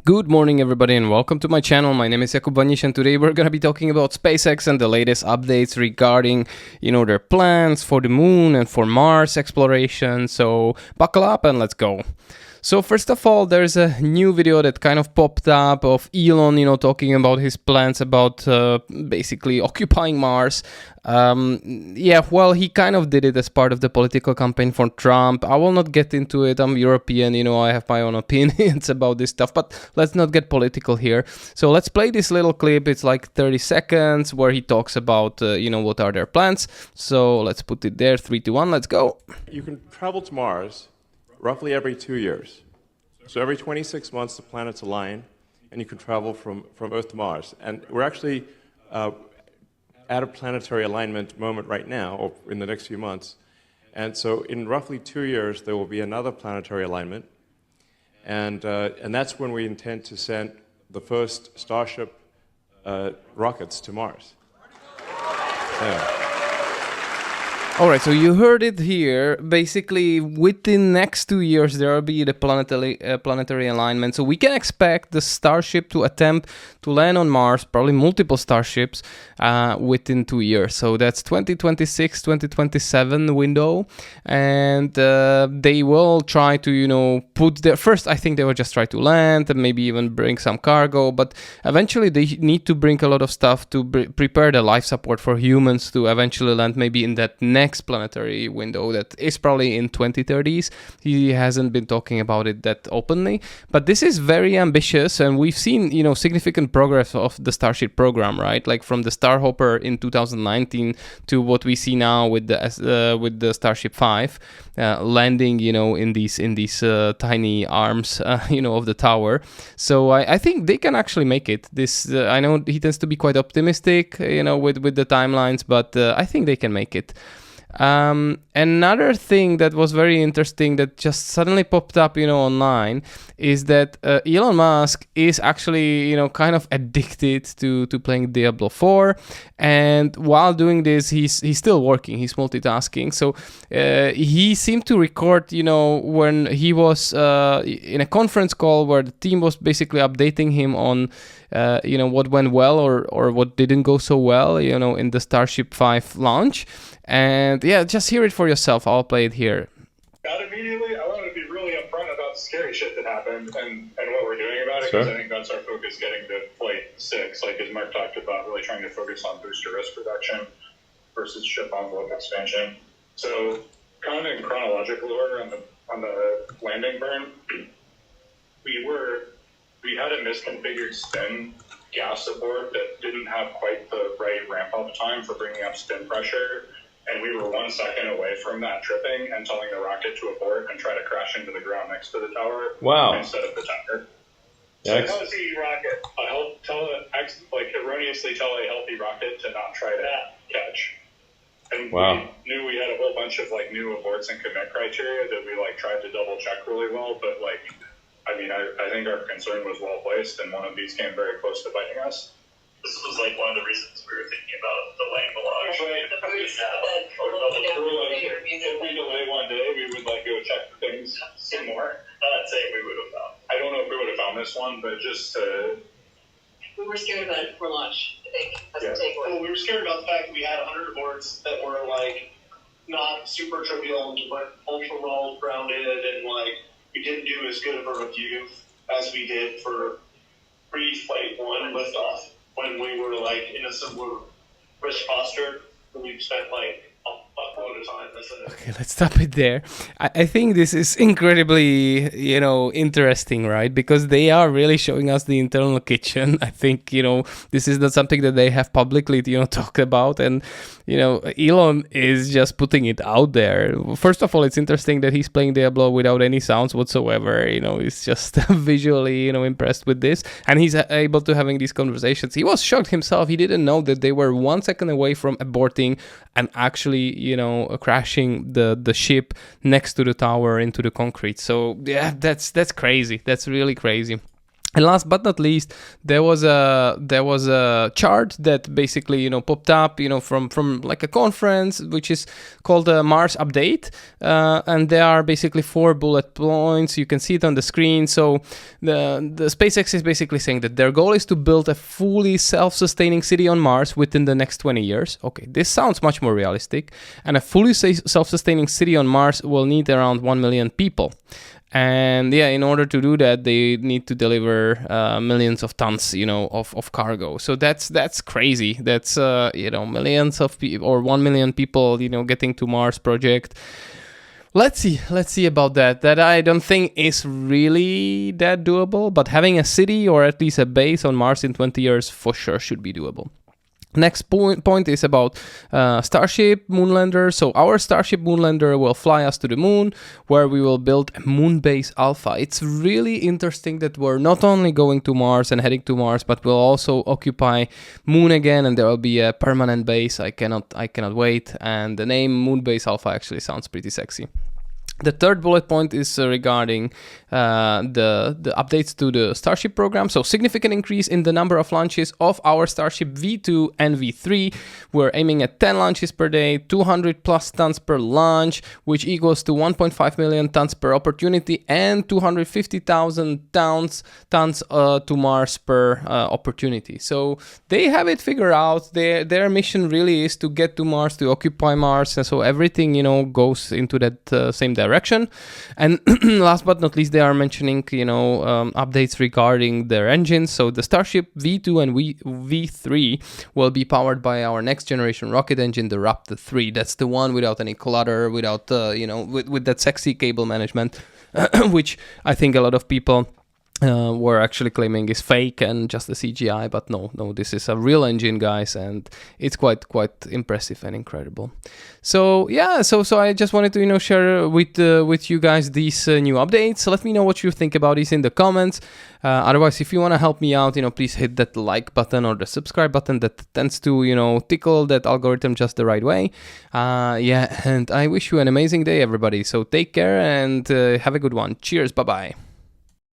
Good morning, everybody, and welcome to my channel. My name is Jakub Banish, and today we're going to be talking about SpaceX and the latest updates regarding, their plans for the moon and for Mars exploration. So buckle up and let's go. So first of all, there's a new video that kind of popped up of Elon, talking about his plans about basically occupying Mars. He kind of did it as part of the political campaign for Trump. I will not get into it. I'm European, I have my own opinions about this stuff, but let's not get political here. So let's play this little clip. It's like 30 seconds where he talks about, what are their plans. So let's put it there. 3, 2, 1, let's go. You can travel to Mars roughly every 2 years. So every 26 months, the planets align, and you can travel from Earth to Mars. And we're actually at a planetary alignment moment right now, or in the next few months. And so in roughly 2 years, there will be another planetary alignment. And that's when we intend to send the first Starship rockets to Mars. Yeah. All right, so you heard it here. Basically, within next 2 years, there will be the planetary alignment. So we can expect the Starship to attempt to land on Mars, probably multiple Starships, within 2 years. So that's 2026, 2027 window. And they will try to, put their... First, I think they will just try to land and maybe even bring some cargo. But eventually, they need to bring a lot of stuff to prepare the life support for humans to eventually land maybe in that next planetary window that is probably in 2030s. He hasn't been talking about it that openly, but this is very ambitious, and we've seen significant progress of the Starship program, right? Like from the Starhopper in 2019 to what we see now with the Starship 5 landing in these tiny arms of the tower. So I think they can actually make it. This I know he tends to be quite optimistic with the timelines, but I think they can make it. Another thing that was very interesting that just suddenly popped up, online is that Elon Musk is actually, kind of addicted to playing Diablo 4. And while doing this, he's still working, he's multitasking. So he seemed to record, when he was in a conference call where the team was basically updating him on what went well or what didn't go so well, in the Starship 5 launch. And yeah, just hear it for yourself. I'll play it here. Not immediately. I wanted to be really upfront about the scary shit that happened and what we're doing about it, because I think that's our focus getting to Flight 6. Like, as Mark talked about, really trying to focus on booster risk reduction versus ship envelope expansion. So, kind of in chronological order on the landing burn, we had a misconfigured spin gas support that didn't have quite the right ramp-up time for bringing up spin pressure. And we were 1 second away from that tripping and telling the rocket to abort and try to crash into the ground next to the tower. Wow. Instead of the tower. Yikes. So healthy rocket. Erroneously tell a healthy rocket to not try to catch. And wow. We knew we had a whole bunch of new aborts and commit criteria that we tried to double check really well, but I think our concern was well placed, and one of these came very close to biting us. This was one of the reasons we were thinking about delaying the launch. If we delay one day, we would go check for things some more. I'm not saying we would have found. I don't know if we would have found this one, but just we were scared about it before launch, I think. That's the takeaway. Well, we were scared about the fact that we had 100 aborts that were not super trivial, but ultra well grounded, and we didn't do as good of a review as we did for pre-flight 1 liftoff, when we were in a similar risk posture, and we spent a load of time. Okay, let's stop it there. I think this is incredibly, interesting, right? Because they are really showing us the internal kitchen. I think, this is not something that they have publicly, talked about. And, Elon is just putting it out there. First of all, it's interesting that he's playing Diablo without any sounds whatsoever. He's just visually, impressed with this. And he's able to having these conversations. He was shocked himself. He didn't know that they were 1 second away from aborting and actually, crashing the ship next to the tower into the concrete. So yeah, that's crazy. That's really crazy. And last but not least, there was a chart that basically popped up from like a conference which is called the Mars Update, and there are basically 4 bullet points. You can see it on the screen. So the SpaceX is basically saying that their goal is to build a fully self-sustaining city on Mars within the next 20 years. Okay, this sounds much more realistic, and a fully self-sustaining city on Mars will need around 1 million people. And yeah, in order to do that, they need to deliver millions of tons, of cargo. So that's crazy. That's millions of people or 1 million people, getting to Mars project. Let's see about that. That I don't think is really that doable. But having a city or at least a base on Mars in 20 years for sure should be doable. Next point is about Starship Moonlander. So our Starship Moonlander will fly us to the moon, where we will build a moon base alpha. It's really interesting that we're not only going to Mars and heading to Mars, but we'll also occupy moon again, and there will be a permanent base. I cannot wait. And the name Moon Base Alpha actually sounds pretty sexy. The third bullet point is regarding the updates to the Starship program. So significant increase in the number of launches of our Starship V2 and V3. We're aiming at 10 launches per day, 200 plus tons per launch, which equals to 1.5 million tons per opportunity and 250,000 tons to Mars per opportunity. So they have it figured out. Their mission really is to get to Mars, to occupy Mars. And so everything, goes into that same direction. And last but not least, they are mentioning updates regarding their engines. So the Starship V2 and V3 will be powered by our next generation rocket engine, the Raptor 3. That's the one without any clutter, without with that sexy cable management, which I think a lot of people were actually claiming is fake and just a CGI, but no, this is a real engine, guys, and it's quite impressive and incredible. So yeah, so I just wanted to share with you guys these new updates. Let me know what you think about these in the comments. Otherwise, if you want to help me out, please hit that like button or the subscribe button. That tends to tickle that algorithm just the right way. And I wish you an amazing day, everybody. So take care and have a good one. Cheers, bye bye.